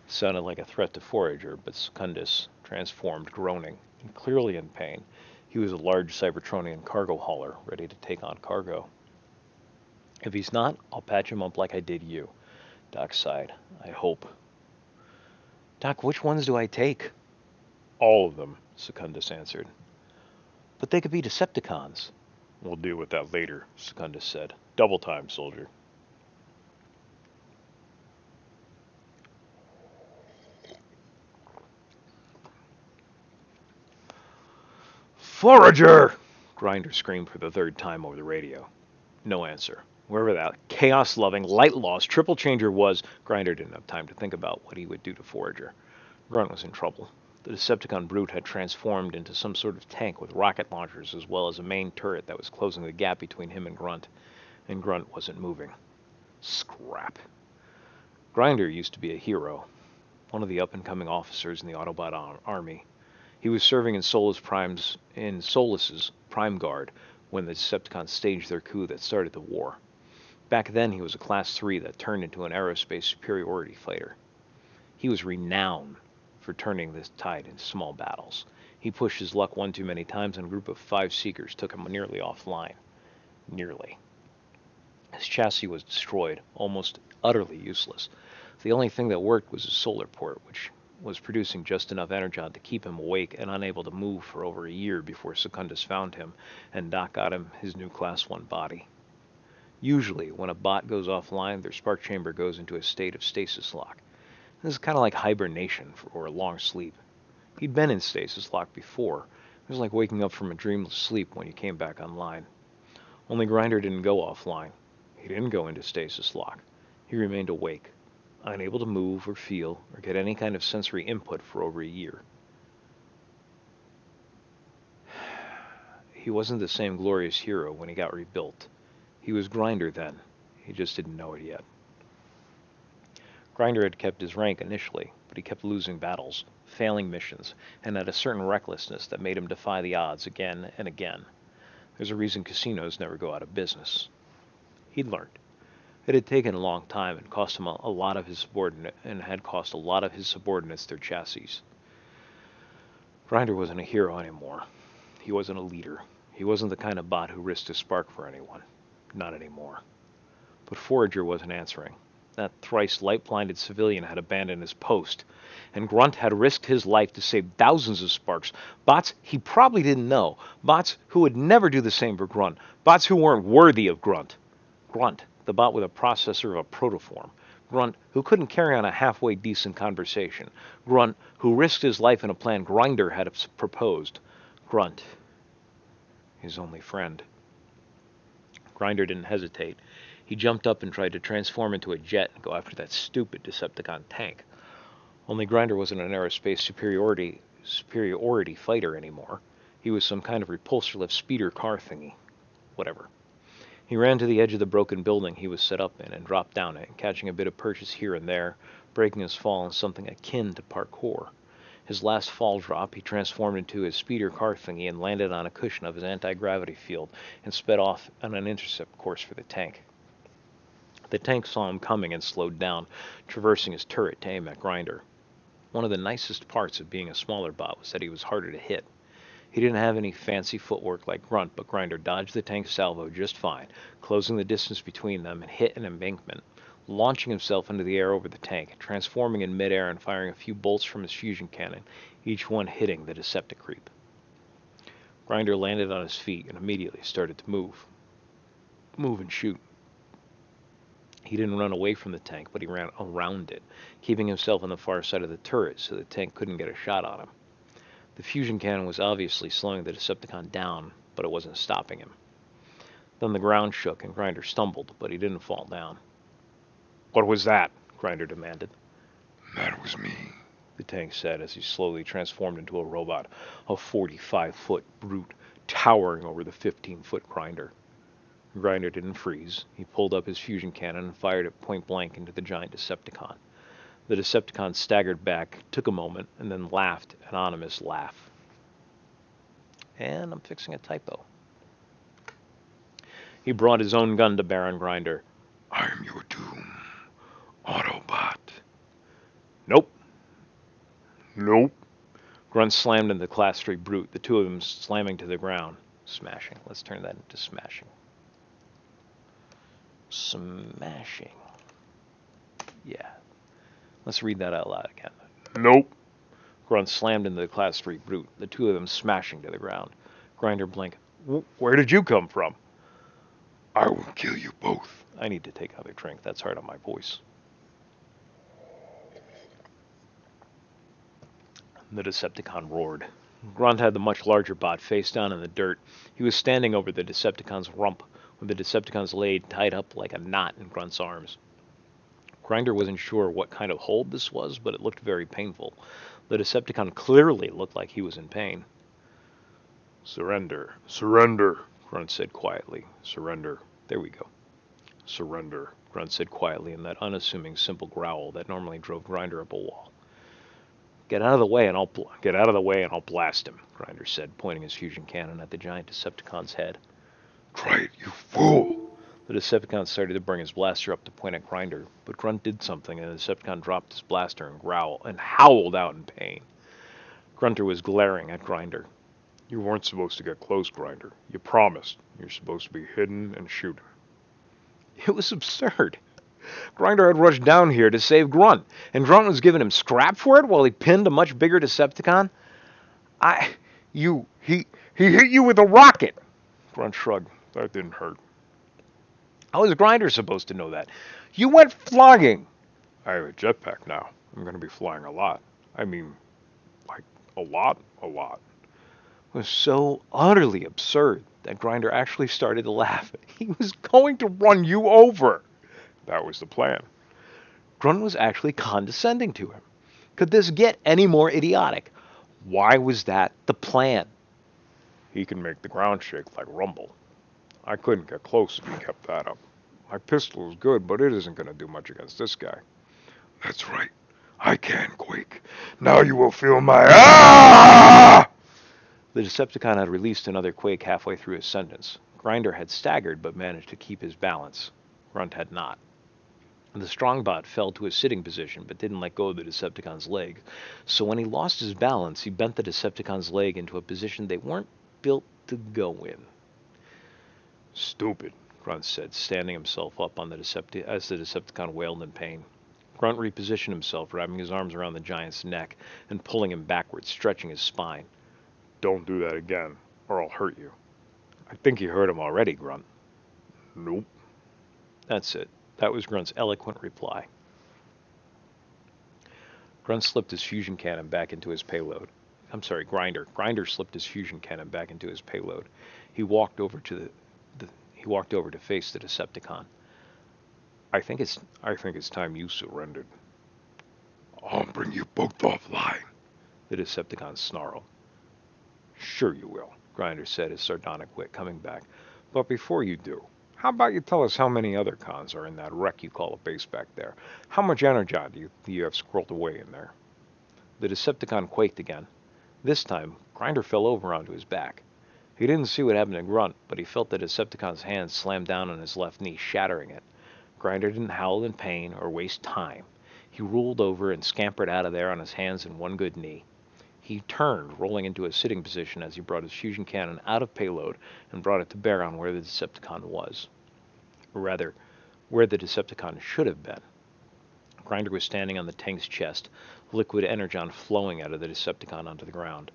Sounded like a threat to Forager, but Secundus transformed, groaning, and clearly in pain. He was a large Cybertronian cargo hauler, ready to take on cargo. If he's not, I'll patch him up like I did you. Doc sighed. I hope. Doc, which ones do I take? All of them, Secundus answered. But they could be Decepticons. We'll deal with that later, Secundus said. Double time, soldier. Forager! Grinder screamed for the third time over the radio. No answer. Wherever that chaos-loving, light-lost triple changer was, Grinder didn't have time to think about what he would do to Forager. Grunt was in trouble. The Decepticon brute had transformed into some sort of tank with rocket launchers as well as a main turret that was closing the gap between him and Grunt wasn't moving. Scrap. Grinder used to be a hero, one of the up-and-coming officers in the Autobot army. He was serving in Solus's Prime Guard when the Decepticons staged their coup that started the war. Back then, he was a Class 3 that turned into an aerospace superiority fighter. He was renowned for turning the tide in small battles. He pushed his luck one too many times, and a group of 5 Seekers took him nearly offline. Nearly. His chassis was destroyed, almost utterly useless. The only thing that worked was his solar port, which was producing just enough energon to keep him awake and unable to move for over a year before Secundus found him, and Doc got him his new Class 1 body. Usually, when a bot goes offline, their spark chamber goes into a state of stasis lock. This is kind of like hibernation or a long sleep. He'd been in stasis lock before. It was like waking up from a dreamless sleep when you came back online. Only Grinder didn't go offline. He didn't go into stasis lock. He remained awake, unable to move or feel or get any kind of sensory input for over a year. He wasn't the same glorious hero when he got rebuilt. He was Grinder then. He just didn't know it yet. Grinder had kept his rank initially, but he kept losing battles, failing missions, and had a certain recklessness that made him defy the odds again and again. There's a reason casinos never go out of business. He'd learned. It had taken a long time and cost him a lot of his subordinates their chassis. Grinder wasn't a hero anymore. He wasn't a leader. He wasn't the kind of bot who risked his spark for anyone. Not anymore. But Forager wasn't answering. That thrice light-blinded civilian had abandoned his post, and Grunt had risked his life to save thousands of sparks. Bots he probably didn't know. Bots who would never do the same for Grunt. Bots who weren't worthy of Grunt. Grunt, the bot with a processor of a protoform. Grunt, who couldn't carry on a halfway decent conversation. Grunt, who risked his life in a plan Grinder had proposed. Grunt, his only friend. Grinder didn't hesitate. He jumped up and tried to transform into a jet and go after that stupid Decepticon tank. Only Grinder wasn't an aerospace superiority fighter anymore. He was some kind of repulsor lift speeder car thingy. Whatever. He ran to the edge of the broken building he was set up in and dropped down it, catching a bit of purchase here and there, breaking his fall in something akin to parkour. His last fall drop, he transformed into his speeder car thingy and landed on a cushion of his anti-gravity field and sped off on an intercept course for the tank. The tank saw him coming and slowed down, traversing his turret to aim at Grinder. One of the nicest parts of being a smaller bot was that he was harder to hit. He didn't have any fancy footwork like Grunt, but Grinder dodged the tank's salvo just fine, closing the distance between them and hit an embankment, launching himself into the air over the tank, transforming in midair and firing a few bolts from his fusion cannon, each one hitting the Decepticreep. Grinder landed on his feet and immediately started to move. Move and shoot. He didn't run away from the tank, but he ran around it, keeping himself on the far side of the turret so the tank couldn't get a shot on him. The fusion cannon was obviously slowing the Decepticon down, but it wasn't stopping him. Then the ground shook and Grinder stumbled, but he didn't fall down. What was that? Grinder demanded. That was me, the tank said as he slowly transformed into a robot, a 45-foot brute towering over the 15-foot Grinder. Grinder didn't freeze. He pulled up his fusion cannon and fired it point blank into the giant Decepticon. The Decepticon staggered back, took a moment, and then laughed an ominous laugh. And I'm fixing a typo. He brought his own gun to bear on Grinder. I'm your doom, Autobot. Nope. Nope. Grunt slammed into the Class 3 brute, the two of them slamming to the ground. Smashing. Let's turn that into smashing. Smashing. Yeah. Let's read that out loud again. Nope. Grunt slammed into the Class 3 brute, the two of them smashing to the ground. Grinder blinked. Where did you come from? I will kill you both. I need to take another drink. That's hard on my voice. The Decepticon roared. Grunt had the much larger bot face down in the dirt. He was standing over the Decepticon's rump, with the Decepticon's leg tied up like a knot in Grunt's arms. Grinder wasn't sure what kind of hold this was, but it looked very painful. The Decepticon clearly looked like he was in pain. Surrender. Surrender. Grunt said quietly. Surrender. There we go. Surrender. Grunt said quietly in that unassuming, simple growl that normally drove Grinder up a wall. Get out of the way and I'll blast him, Grinder said, pointing his fusion cannon at the giant Decepticon's head. Try it, you fool! The Decepticon started to bring his blaster up to point at Grinder, but Grunt did something and the Decepticon dropped his blaster and howled out in pain. Grunter was glaring at Grinder. You weren't supposed to get close, Grinder. You promised. You're supposed to be hidden and shoot. It was absurd. Grinder had rushed down here to save Grunt, and Grunt was giving him scrap for it while he pinned a much bigger Decepticon? He hit you with a rocket! Grunt shrugged. That didn't hurt. How was Grinder supposed to know that? You went flying! I have a jetpack now. I'm going to be flying a lot. I mean, like, a lot. It was so utterly absurd that Grinder actually started to laugh. He was going to run you over! That was the plan. Grunt was actually condescending to him. Could this get any more idiotic? Why was that the plan? He can make the ground shake like rumble. I couldn't get close if he kept that up. My pistol is good, but it isn't going to do much against this guy. That's right. I can quake. Now you will feel my ah! The Decepticon had released another quake halfway through his sentence. Grinder had staggered but managed to keep his balance. Grunt had not. The Strongbot fell to a sitting position but didn't let go of the Decepticon's leg. So when he lost his balance, he bent the Decepticon's leg into a position they weren't built to go in. Stupid, Grunt said, standing himself up on as the Decepticon wailed in pain. Grunt repositioned himself, wrapping his arms around the giant's neck and pulling him backwards, stretching his spine. Don't do that again, or I'll hurt you. I think you hurt him already, Grunt. Nope. That's it. That was Grunt's eloquent reply. Grunt slipped his fusion cannon back into his payload. I'm sorry, Grinder. Grinder slipped his fusion cannon back into his payload. He walked over to face the Decepticon. I think it's time you surrendered. I'll bring you both offline, The Decepticon snarled. Sure you will, Grinder said, his sardonic wit coming back. But before you do, how about you tell us how many other cons are in that wreck you call a base back there? How much energon do you have squirreled away in there? The Decepticon quaked again. This time, Grinder fell over onto his back. He didn't see what happened to Grunt, but he felt the Decepticon's hand slam down on his left knee, shattering it. Grinder didn't howl in pain or waste time. He rolled over and scampered out of there on his hands and one good knee. He turned, rolling into a sitting position as he brought his fusion cannon out of payload and brought it to bear on where the Decepticon was. Or rather, where the Decepticon should have been. Grinder was standing on the tank's chest, liquid energon flowing out of the Decepticon onto the ground.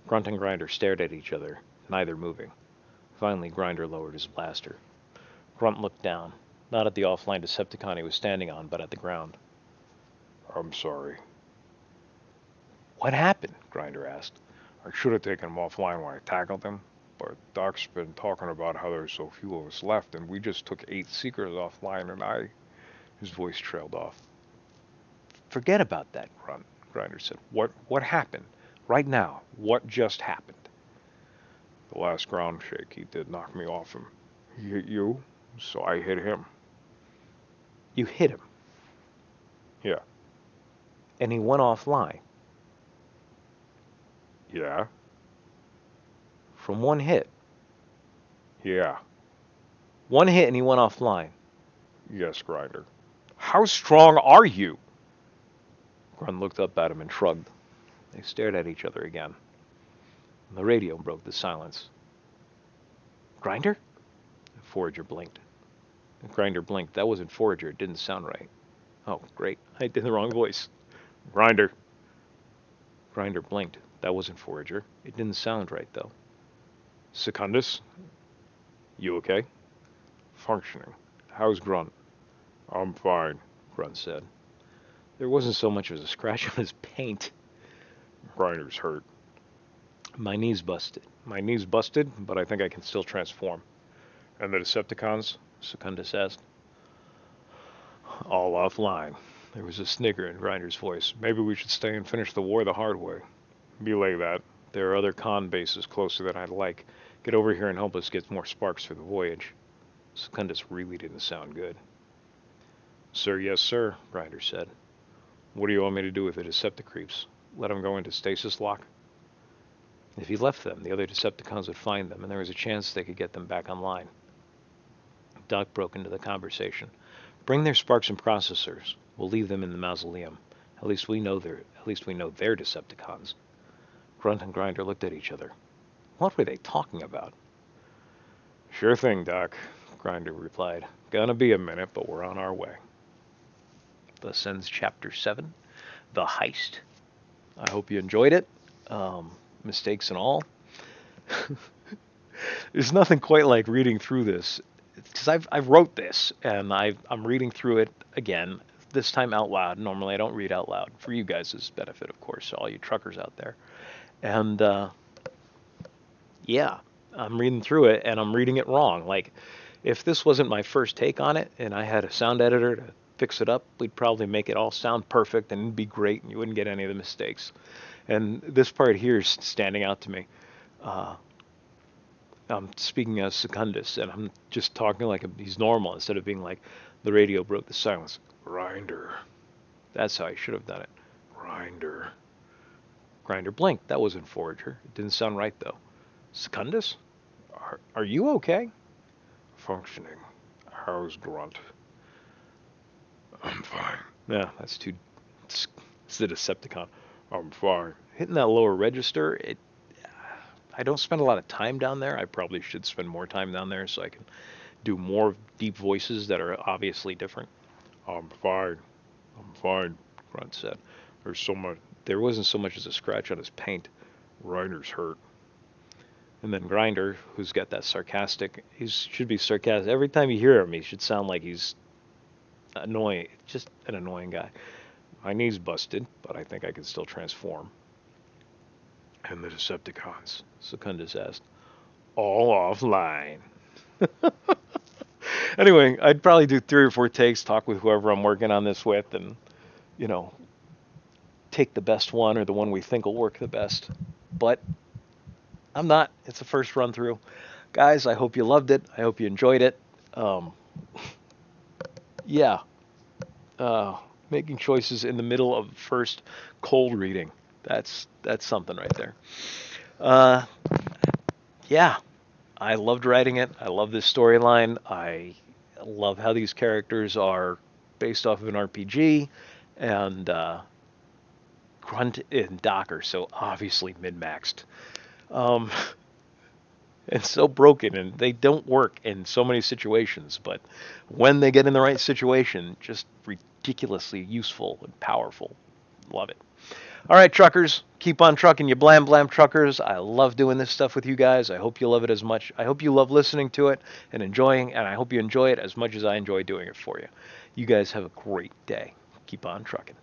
Grunt and Grinder stared at each other, neither moving. Finally, Grinder lowered his blaster. Grunt looked down, not at the offline Decepticon he was standing on, but at the ground. I'm sorry. What happened? Grinder asked. I should have taken him offline when I tackled him, but Doc's been talking about how there's so few of us left, and we just took 8 Seekers offline, and His voice trailed off. Forget about that, Grunt, Grinder said. What happened? Right now, what just happened? The last ground shake he did knock me off him. He hit you, so I hit him. You hit him, Yeah. and he went offline Yeah. from one hit. Yeah. One hit and he went offline. Yes, Grinder. How strong are you? Grunt looked up at him and shrugged. They stared at each other again. The radio broke the silence. Grinder? Forager blinked. Grinder blinked. That wasn't Forager. It didn't sound right. Oh, great. I did the wrong voice. Grinder. Grinder blinked. That wasn't Forager. It didn't sound right, though. Secundus. You okay? Functioning. How's Grunt? I'm fine, Grunt said. There wasn't so much as a scratch on his paint. Grinder's hurt. My knee's busted. My knee's busted, but I think I can still transform. And the Decepticons? Secundus asked. All offline. There was a snigger in Grinder's voice. Maybe we should stay and finish the war the hard way. Belay that. There are other con bases closer than I'd like. Get over here and help us get more sparks for the voyage. Secundus really didn't sound good. Sir, yes, sir, Grinder said. What do you want me to do with the Decepticreeps? Let them go into stasis lock? If he left them, the other Decepticons would find them, and there was a chance they could get them back online. Doc broke into the conversation. Bring their sparks and processors. We'll leave them in the mausoleum. At least we know they're Decepticons. Grunt and Grinder looked at each other. What were they talking about? Sure thing, Doc, Grinder replied. Gonna be a minute, but we're on our way. Thus ends Chapter 7, The Heist. I hope you enjoyed it. Mistakes and all. There's nothing quite like reading through this, because I've wrote this, and I'm reading through it again, this time out loud. Normally I don't read out loud, for you guys' benefit, of course, all you truckers out there. And, yeah, I'm reading through it, and I'm reading it wrong. Like, if this wasn't my first take on it, and I had a sound editor to fix it up, we'd probably make it all sound perfect, and it'd be great, and you wouldn't get any of the mistakes. And this part here is standing out to me. I'm speaking as Secundus, and I'm just talking like he's normal, instead of being like, the radio broke the silence. Grinder. That's how I should have done it. Grinder. Grinder blinked. That wasn't Forager. It didn't sound right, though. Secundus? Are you okay? Functioning. How's Grunt? I'm fine. Yeah, that's too... It's the Decepticon. I'm fine. Hitting that lower register, I don't spend a lot of time down there. I probably should spend more time down there so I can do more deep voices that are obviously different. I'm fine. I'm fine, Grunt said. There wasn't so much as a scratch on his paint. Grinder's hurt. And then Grinder, who's got that sarcastic, he should be sarcastic. Every time you hear him, he should sound like he's annoying. Just an annoying guy. My knee's busted, but I think I can still transform. And the Decepticons? Secundus asked. All offline. Anyway, I'd probably do 3 or 4 takes, talk with whoever I'm working on this with, and, take the best one or the one we think will work the best. But I'm not. It's a first run through. Guys, I hope you loved it. I hope you enjoyed it. Yeah. Making choices in the middle of first cold reading. That's something right there. Yeah. I loved writing it. I love this storyline. I love how these characters are based off of an RPG, and Grunt and Doc are so obviously min-maxed. And so broken, and they don't work in so many situations, but when they get in the right situation, just ridiculously useful and powerful. Love it. All right, truckers, keep on trucking, you blam blam truckers. I love doing this stuff with you guys. I hope you love it as much. I hope you love listening to it and enjoying, and I hope you enjoy it as much as I enjoy doing it for you. You guys have a great day. Keep on trucking.